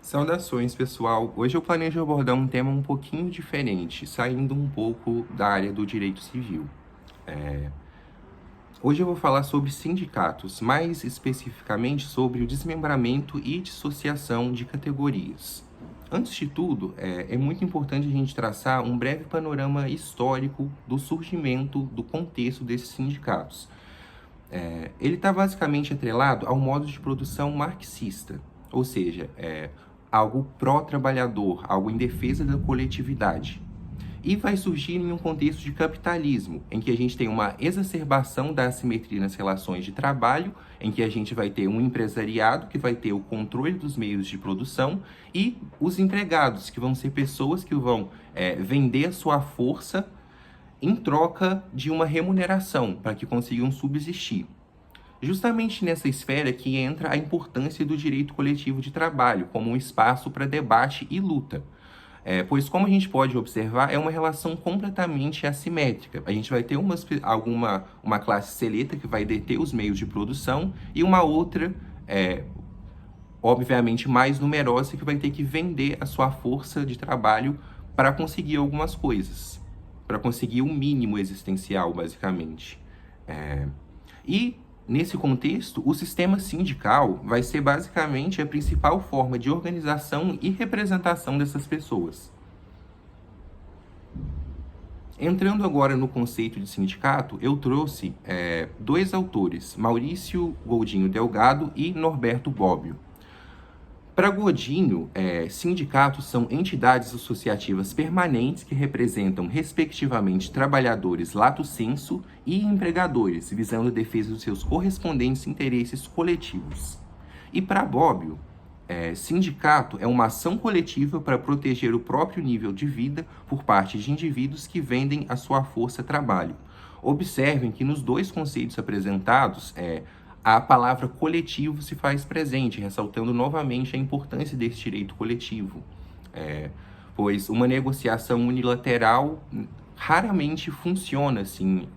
Saudações, pessoal! Hoje eu planejo abordar um tema um pouquinho diferente, saindo um pouco da área do direito civil. Hoje eu vou falar sobre sindicatos, mais especificamente sobre o desmembramento e dissociação de categorias. Antes de tudo, é muito importante a gente traçar um breve panorama histórico do surgimento, do contexto desses sindicatos. Ele está basicamente atrelado ao modo de produção marxista, ou seja, algo pró-trabalhador, algo em defesa da coletividade. E vai surgir em um contexto de capitalismo, em que a gente tem uma exacerbação da assimetria nas relações de trabalho, em que a gente vai ter um empresariado que vai ter o controle dos meios de produção e os empregados, que vão ser pessoas que vão vender a sua força em troca de uma remuneração para que consigam subsistir. Justamente nessa esfera que entra a importância do direito coletivo de trabalho como um espaço para debate e luta. Pois, como a gente pode observar, é uma relação completamente assimétrica. A gente vai ter uma classe seleta que vai deter os meios de produção e uma outra, obviamente, mais numerosa que vai ter que vender a sua força de trabalho para conseguir algumas coisas, para conseguir o mínimo existencial, basicamente. E, nesse contexto, o sistema sindical vai ser basicamente a principal forma de organização e representação dessas pessoas. Entrando agora no conceito de sindicato, eu trouxe dois autores, Maurício Godinho Delgado e Norberto Bobbio. Para Godinho, sindicatos são entidades associativas permanentes que representam, respectivamente, trabalhadores lato sensu e empregadores, visando a defesa dos seus correspondentes interesses coletivos. E para Bobbio, sindicato é uma ação coletiva para proteger o próprio nível de vida por parte de indivíduos que vendem a sua força-trabalho. Observem que nos dois conceitos apresentados, a palavra coletivo se faz presente, ressaltando novamente a importância desse direito coletivo, pois uma negociação unilateral raramente funciona assim,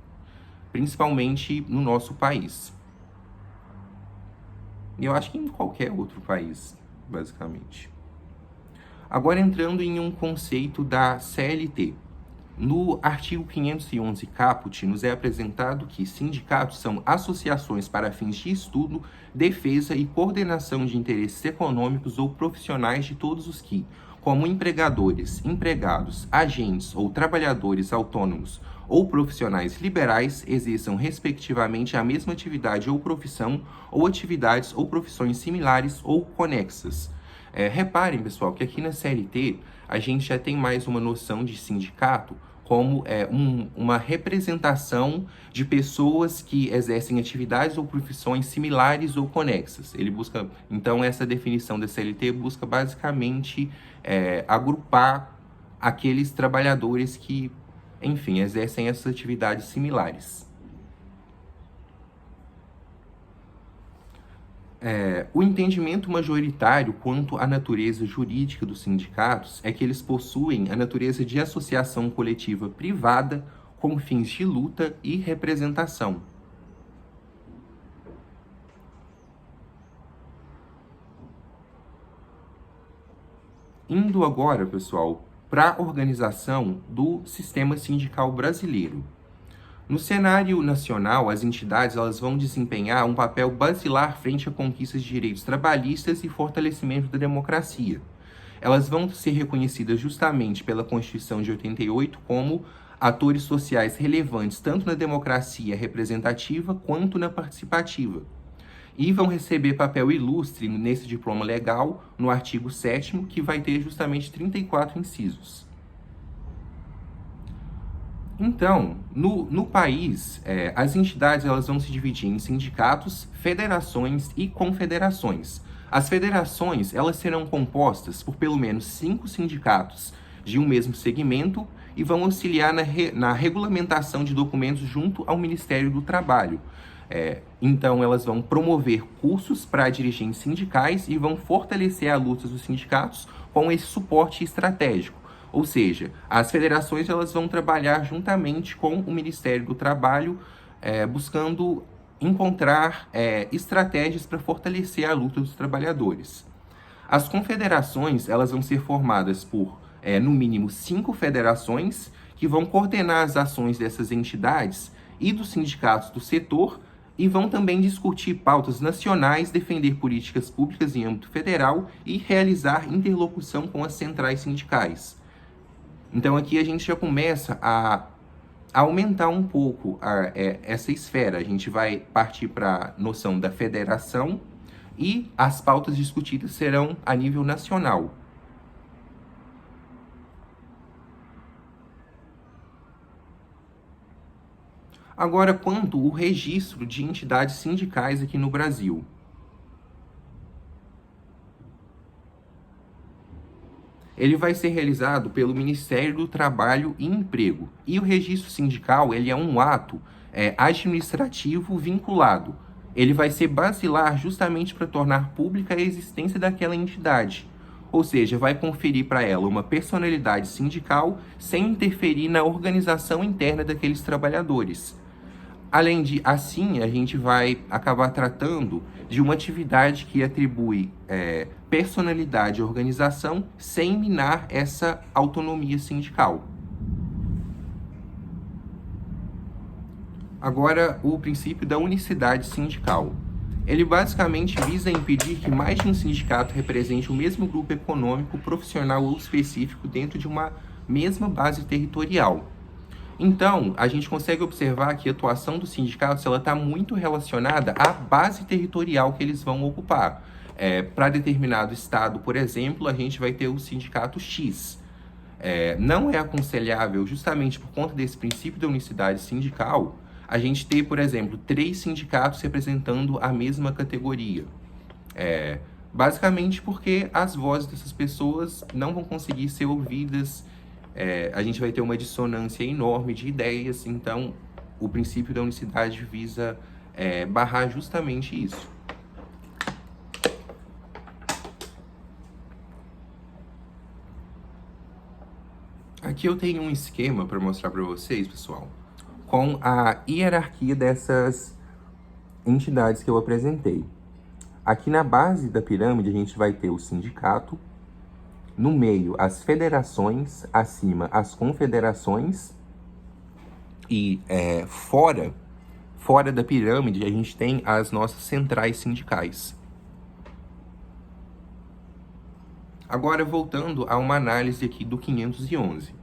principalmente no nosso país. E eu acho que em qualquer outro país, basicamente. Agora entrando em um conceito da CLT. No artigo 511 caput, nos é apresentado que sindicatos são associações para fins de estudo, defesa e coordenação de interesses econômicos ou profissionais de todos os que, como empregadores, empregados, agentes ou trabalhadores autônomos ou profissionais liberais, exerçam respectivamente a mesma atividade ou profissão, ou atividades ou profissões similares ou conexas. Reparem, pessoal, que aqui na CLT a gente já tem mais uma noção de sindicato como uma representação de pessoas que exercem atividades ou profissões similares ou conexas. Ele busca, então, essa definição da CLT busca basicamente agrupar aqueles trabalhadores que, enfim, exercem essas atividades similares. O entendimento majoritário quanto à natureza jurídica dos sindicatos é que eles possuem a natureza de associação coletiva privada com fins de luta e representação. Indo agora, pessoal, para a organização do sistema sindical brasileiro. No cenário nacional, as entidades vão desempenhar um papel basilar frente a conquistas de direitos trabalhistas e fortalecimento da democracia. Elas vão ser reconhecidas justamente pela Constituição de 88 como atores sociais relevantes tanto na democracia representativa quanto na participativa. E vão receber papel ilustre nesse diploma legal, no artigo 7º, que vai ter justamente 34 incisos. Então, no país, as entidades vão se dividir em sindicatos, federações e confederações. As federações serão compostas por pelo menos 5 sindicatos de um mesmo segmento e vão auxiliar na regulamentação de documentos junto ao Ministério do Trabalho. Então, elas vão promover cursos para dirigentes sindicais e vão fortalecer a luta dos sindicatos com esse suporte estratégico. Ou seja, as federações vão trabalhar juntamente com o Ministério do Trabalho, buscando encontrar estratégias para fortalecer a luta dos trabalhadores. As confederações, elas vão ser formadas por, no mínimo, 5 federações que vão coordenar as ações dessas entidades e dos sindicatos do setor e vão também discutir pautas nacionais, defender políticas públicas em âmbito federal e realizar interlocução com as centrais sindicais. Então aqui a gente já começa a aumentar um pouco essa esfera. A gente vai partir para a noção da federação e as pautas discutidas serão a nível nacional. Agora, quanto ao registro de entidades sindicais aqui no Brasil. Ele vai ser realizado pelo Ministério do Trabalho e Emprego. E o registro sindical, ele é um ato administrativo vinculado. Ele vai ser basilar justamente para tornar pública a existência daquela entidade. Ou seja, vai conferir para ela uma personalidade sindical sem interferir na organização interna daqueles trabalhadores. Além de, assim, a gente vai acabar tratando de uma atividade que atribui personalidade à organização sem minar essa autonomia sindical. Agora, o princípio da unicidade sindical. Ele basicamente visa impedir que mais de um sindicato represente o mesmo grupo econômico, profissional ou específico dentro de uma mesma base territorial. Então, a gente consegue observar que a atuação dos sindicatos está muito relacionada à base territorial que eles vão ocupar. Para determinado estado, por exemplo, a gente vai ter o sindicato X. Não é aconselhável, justamente por conta desse princípio da unicidade sindical, a gente ter, por exemplo, 3 sindicatos representando a mesma categoria. Basicamente porque as vozes dessas pessoas não vão conseguir ser ouvidas. A gente vai ter uma dissonância enorme de ideias, então o princípio da unicidade visa barrar justamente isso. Aqui eu tenho um esquema para mostrar para vocês, pessoal, com a hierarquia dessas entidades que eu apresentei. Aqui na base da pirâmide a gente vai ter o sindicato, no meio as federações, acima as confederações e fora da pirâmide a gente tem as nossas centrais sindicais. Agora voltando a uma análise aqui do 511.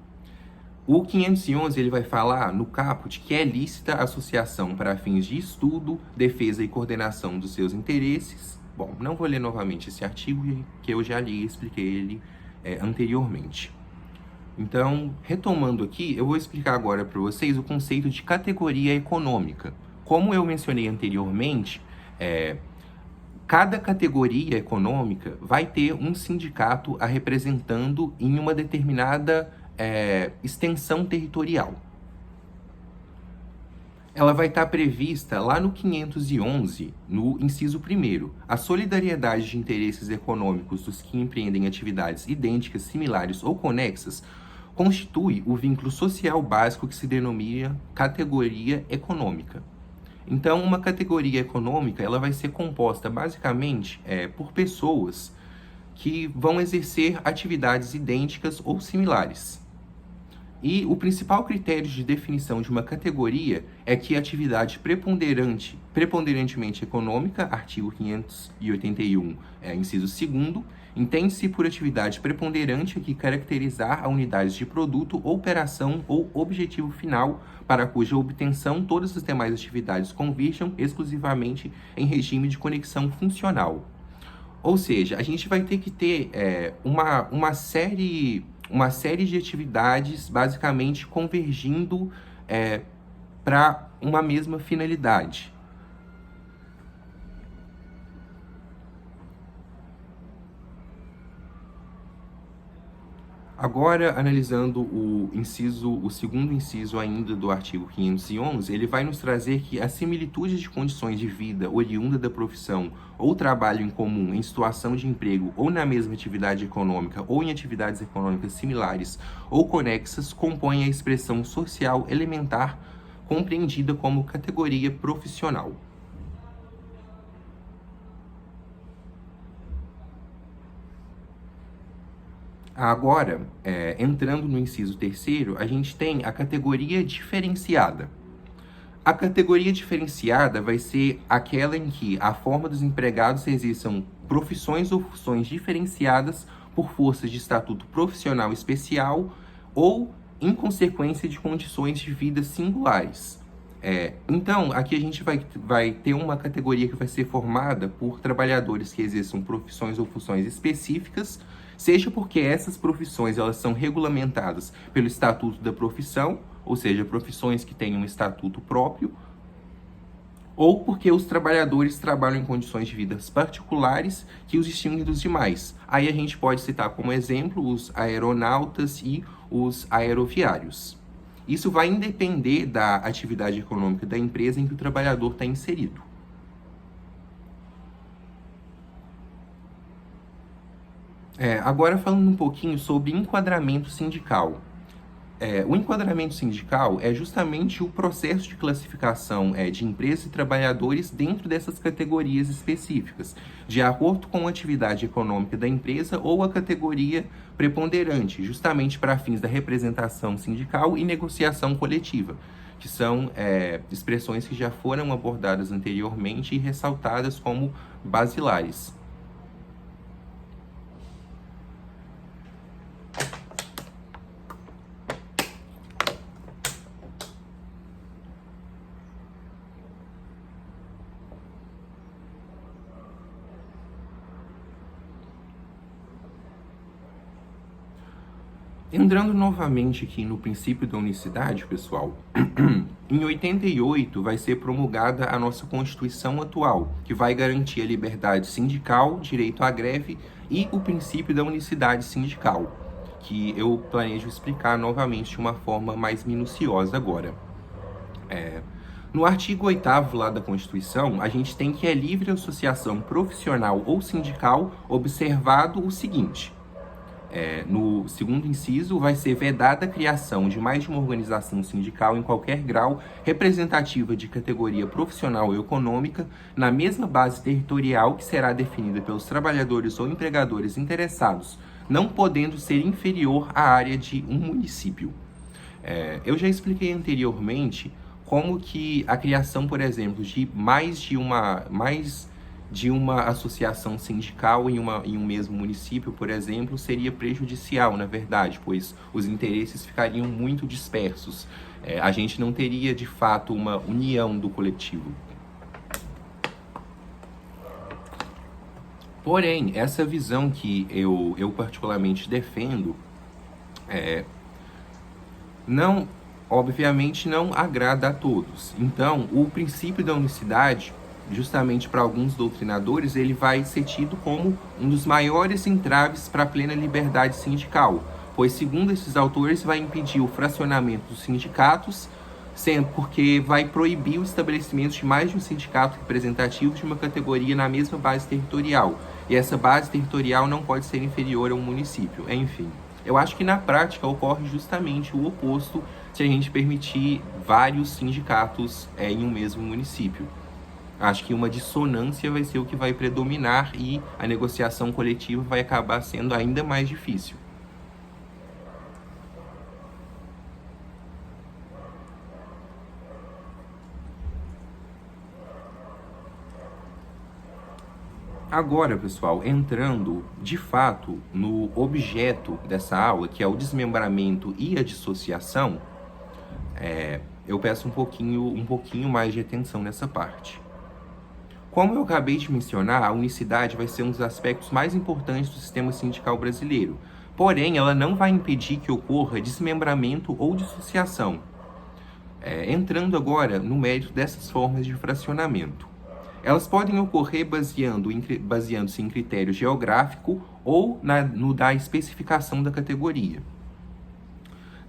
O 511 ele vai falar no caput que é lícita a associação para fins de estudo, defesa e coordenação dos seus interesses. Bom, não vou ler novamente esse artigo que eu já li e expliquei ele anteriormente. Então, retomando aqui, eu vou explicar agora para vocês o conceito de categoria econômica. Como eu mencionei anteriormente, cada categoria econômica vai ter um sindicato a representando em uma determinada extensão territorial. Ela vai estar prevista lá no 511, no inciso 1º. A solidariedade de interesses econômicos dos que empreendem atividades idênticas, similares ou conexas constitui o vínculo social básico que se denomina categoria econômica. Então, uma categoria econômica ela vai ser composta basicamente por pessoas que vão exercer atividades idênticas ou similares. E o principal critério de definição de uma categoria é que a atividade preponderantemente econômica, artigo 581, inciso 2º, entende-se por atividade preponderante que caracterizar a unidade de produto, operação ou objetivo final para cuja obtenção todas as demais atividades convirjam exclusivamente em regime de conexão funcional. Ou seja, a gente vai ter que ter uma série de atividades basicamente convergindo para uma mesma finalidade. Agora, analisando o segundo inciso ainda do artigo 511, ele vai nos trazer que a similitude de condições de vida oriunda da profissão ou trabalho em comum em situação de emprego ou na mesma atividade econômica ou em atividades econômicas similares ou conexas compõe a expressão social elementar compreendida como categoria profissional. Agora, entrando no inciso terceiro, a gente tem a categoria diferenciada. A categoria diferenciada vai ser aquela em que a forma dos empregados exerçam profissões ou funções diferenciadas por força de estatuto profissional especial ou em consequência de condições de vida singulares. Então, aqui a gente vai ter uma categoria que vai ser formada por trabalhadores que exerçam profissões ou funções específicas, seja porque essas profissões elas são regulamentadas pelo estatuto da profissão, ou seja, profissões que têm um estatuto próprio, ou porque os trabalhadores trabalham em condições de vida particulares que os distinguem dos demais. Aí a gente pode citar como exemplo os aeronautas e os aeroviários. Isso vai depender da atividade econômica da empresa em que o trabalhador está inserido. Agora falando um pouquinho sobre enquadramento sindical. O enquadramento sindical é justamente o processo de classificação de empresas e trabalhadores dentro dessas categorias específicas, de acordo com a atividade econômica da empresa ou a categoria preponderante, justamente para fins da representação sindical e negociação coletiva, que são expressões que já foram abordadas anteriormente e ressaltadas como basilares. Entrando novamente aqui no princípio da unicidade, pessoal, em 88 vai ser promulgada a nossa Constituição atual, que vai garantir a liberdade sindical, direito à greve e o princípio da unicidade sindical, que eu planejo explicar novamente de uma forma mais minuciosa agora. No artigo 8º lá da Constituição, a gente tem que é livre associação profissional ou sindical, observado o seguinte: no segundo inciso, vai ser vedada a criação de mais de uma organização sindical em qualquer grau representativa de categoria profissional ou econômica, na mesma base territorial que será definida pelos trabalhadores ou empregadores interessados, não podendo ser inferior à área de um município. Eu já expliquei anteriormente como que a criação, por exemplo, de mais de uma associação sindical em um mesmo município, por exemplo, seria prejudicial, na verdade, pois os interesses ficariam muito dispersos. A gente não teria, de fato, uma união do coletivo. Porém, essa visão que eu particularmente defendo, obviamente não agrada a todos. Então, o princípio da unicidade, justamente para alguns doutrinadores, ele vai ser tido como um dos maiores entraves para a plena liberdade sindical, pois, segundo esses autores, vai impedir o fracionamento dos sindicatos, sendo porque vai proibir o estabelecimento de mais de um sindicato representativo de uma categoria na mesma base territorial, e essa base territorial não pode ser inferior a um município. Enfim, eu acho que na prática ocorre justamente o oposto se a gente permitir vários sindicatos em um mesmo município. Acho que uma dissonância vai ser o que vai predominar e a negociação coletiva vai acabar sendo ainda mais difícil. Agora, pessoal, entrando de fato no objeto dessa aula, que é o desmembramento e a dissociação, eu peço um pouquinho mais de atenção nessa parte. Como eu acabei de mencionar, a unicidade vai ser um dos aspectos mais importantes do sistema sindical brasileiro. Porém, ela não vai impedir que ocorra desmembramento ou dissociação. Entrando agora no mérito dessas formas de fracionamento. Elas podem ocorrer baseando-se em critério geográfico ou no da especificação da categoria.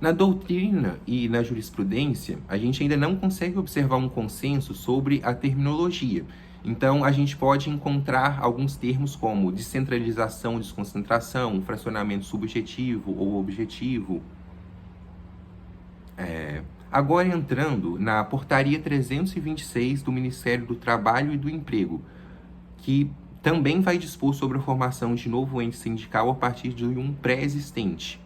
Na doutrina e na jurisprudência, a gente ainda não consegue observar um consenso sobre a terminologia. Então, a gente pode encontrar alguns termos como descentralização, desconcentração, fracionamento subjetivo ou objetivo. Agora entrando na Portaria 326 do Ministério do Trabalho e do Emprego, que também vai dispor sobre a formação de novo ente sindical a partir de um pré-existente.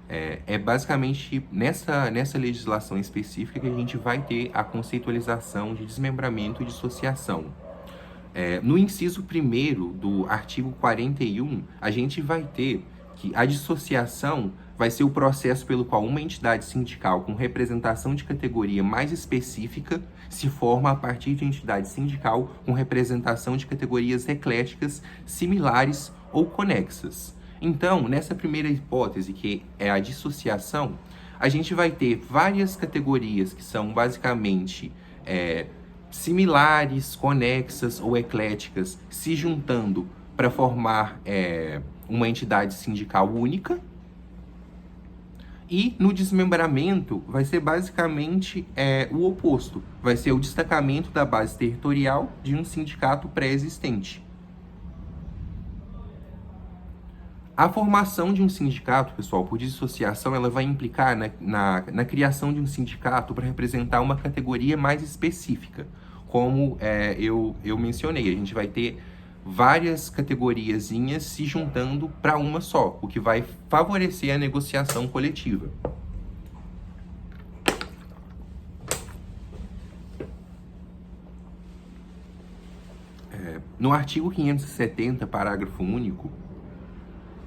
É basicamente nessa legislação específica que a gente vai ter a conceitualização de desmembramento e dissociação. No inciso 1º do artigo 41, a gente vai ter que a dissociação vai ser o processo pelo qual uma entidade sindical com representação de categoria mais específica se forma a partir de entidade sindical com representação de categorias ecléticas similares ou conexas. Então, nessa primeira hipótese, que é a dissociação, a gente vai ter várias categorias que são basicamente similares, conexas ou ecléticas se juntando para formar uma entidade sindical única. E no desmembramento vai ser basicamente o oposto. Vai ser o destacamento da base territorial de um sindicato pré-existente. A formação de um sindicato, pessoal, por dissociação, ela vai implicar na criação de um sindicato para representar uma categoria mais específica. Como eu mencionei, a gente vai ter várias categoriazinhas se juntando para uma só, o que vai favorecer a negociação coletiva. No artigo 570, parágrafo único,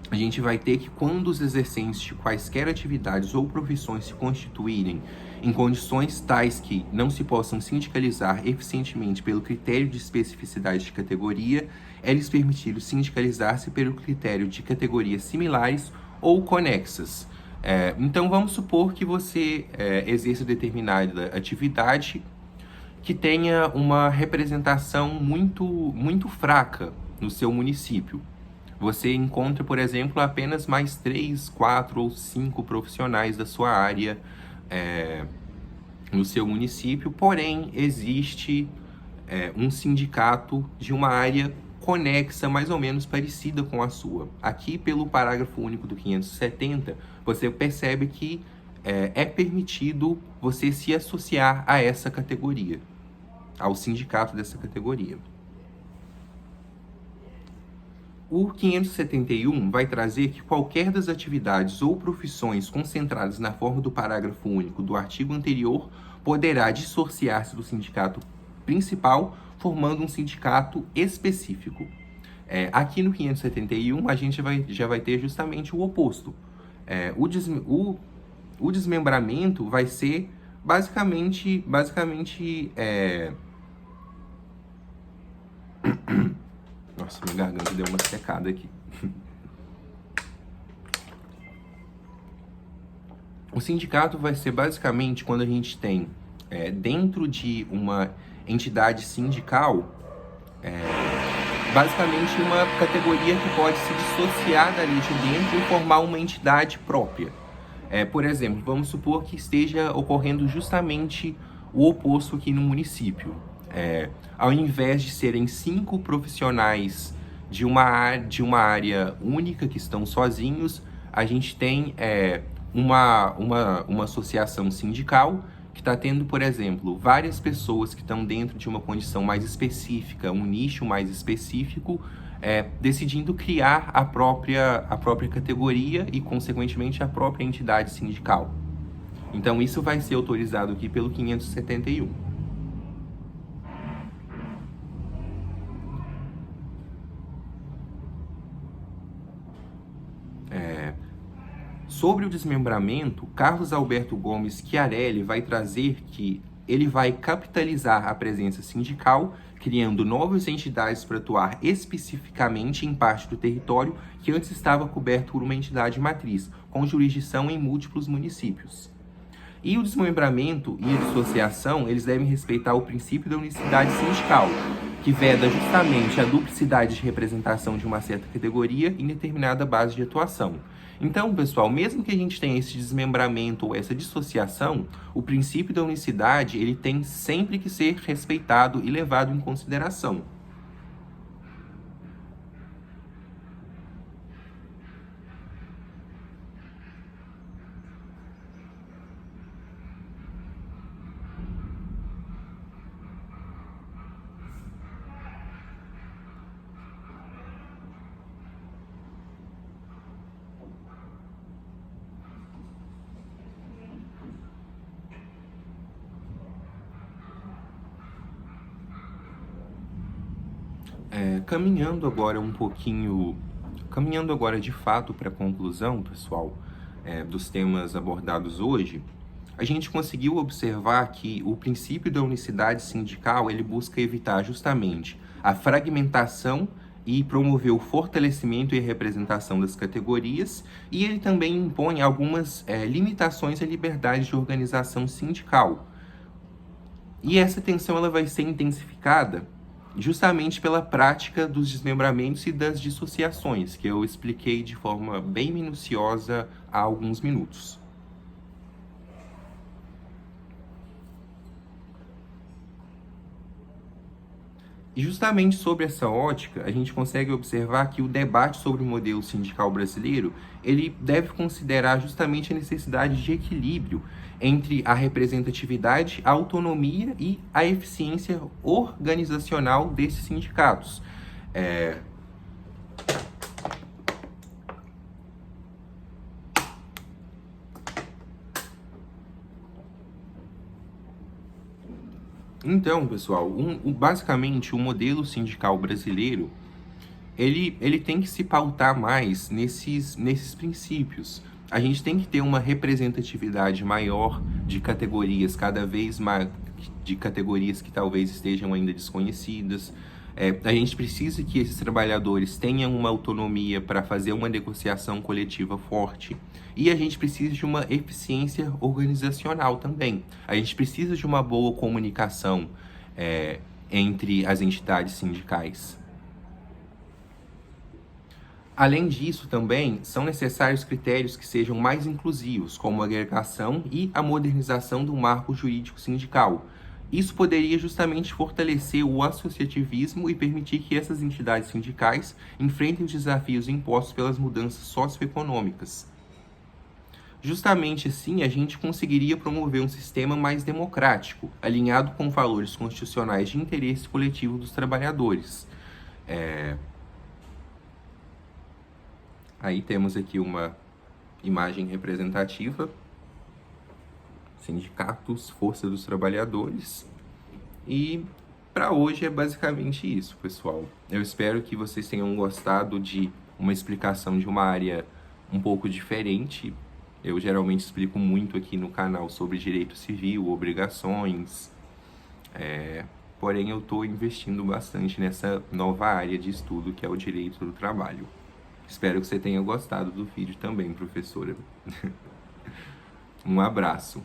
a gente vai ter que quando os exercentes de quaisquer atividades ou profissões se constituírem em condições tais que não se possam sindicalizar eficientemente pelo critério de especificidade de categoria, é-lhes permitido sindicalizar-se pelo critério de categorias similares ou conexas. Então, vamos supor que você exerça determinada atividade que tenha uma representação muito fraca no seu município. Você encontra, por exemplo, apenas mais 3, 4 ou 5 profissionais da sua área no seu município, porém existe um sindicato de uma área conexa, mais ou menos parecida com a sua. Aqui, pelo parágrafo único do 570, você percebe que é permitido você se associar a essa categoria, ao sindicato dessa categoria. O 571 vai trazer que qualquer das atividades ou profissões concentradas na forma do parágrafo único do artigo anterior poderá dissociar-se do sindicato principal, formando um sindicato específico. Aqui no 571, a gente já vai ter justamente o oposto. O desmembramento vai ser basicamente Nossa, minha garganta deu uma secada aqui. O sindicato vai ser basicamente quando a gente tem dentro de uma entidade sindical, basicamente uma categoria que pode se dissociar dali de dentro e formar uma entidade própria. Por exemplo, vamos supor que esteja ocorrendo justamente o oposto aqui no município. Ao invés de serem 5 profissionais de uma área única que estão sozinhos, a gente tem uma associação sindical que está tendo, por exemplo, várias pessoas que estão dentro de uma condição mais específica, um nicho mais específico, decidindo criar a própria categoria e, consequentemente, a própria entidade sindical. Então, isso vai ser autorizado aqui pelo 571. Sobre o desmembramento, Carlos Alberto Gomes Chiarelli vai trazer que ele vai capitalizar a presença sindical, criando novas entidades para atuar especificamente em parte do território que antes estava coberto por uma entidade matriz, com jurisdição em múltiplos municípios. E o desmembramento e a dissociação, eles devem respeitar o princípio da unicidade sindical, que veda justamente a duplicidade de representação de uma certa categoria em determinada base de atuação. Então, pessoal, mesmo que a gente tenha esse desmembramento ou essa dissociação, o princípio da unicidade, ele tem sempre que ser respeitado e levado em consideração. Caminhando agora caminhando agora de fato para a conclusão, pessoal, dos temas abordados hoje, a gente conseguiu observar que o princípio da unicidade sindical, ele busca evitar justamente a fragmentação e promover o fortalecimento e a representação das categorias, e ele também impõe algumas limitações à liberdade de organização sindical. E essa tensão ela vai ser intensificada justamente pela prática dos desmembramentos e das dissociações, que eu expliquei de forma bem minuciosa há alguns minutos. E justamente sobre essa ótica, a gente consegue observar que o debate sobre o modelo sindical brasileiro, ele deve considerar justamente a necessidade de equilíbrio entre a representatividade, a autonomia e a eficiência organizacional desses sindicatos. Então, pessoal, basicamente o modelo sindical brasileiro, ele tem que se pautar mais nesses princípios. A gente tem que ter uma representatividade maior de categorias, cada vez mais, de categorias que talvez estejam ainda desconhecidas. A gente precisa que esses trabalhadores tenham uma autonomia para fazer uma negociação coletiva forte. E a gente precisa de uma eficiência organizacional também. A gente precisa de uma boa comunicação entre as entidades sindicais. Além disso, também são necessários critérios que sejam mais inclusivos, como a agregação e a modernização do marco jurídico sindical. Isso poderia justamente fortalecer o associativismo e permitir que essas entidades sindicais enfrentem os desafios impostos pelas mudanças socioeconômicas. Justamente assim, a gente conseguiria promover um sistema mais democrático, alinhado com valores constitucionais de interesse coletivo dos trabalhadores. Aí temos aqui uma imagem representativa, sindicatos, força dos trabalhadores. E para hoje é basicamente isso, pessoal. Eu espero que vocês tenham gostado de uma explicação de uma área um pouco diferente. Eu geralmente explico muito aqui no canal sobre direito civil, obrigações, porém eu estou investindo bastante nessa nova área de estudo que é o direito do trabalho. Espero que você tenha gostado do vídeo também, professora. Um abraço.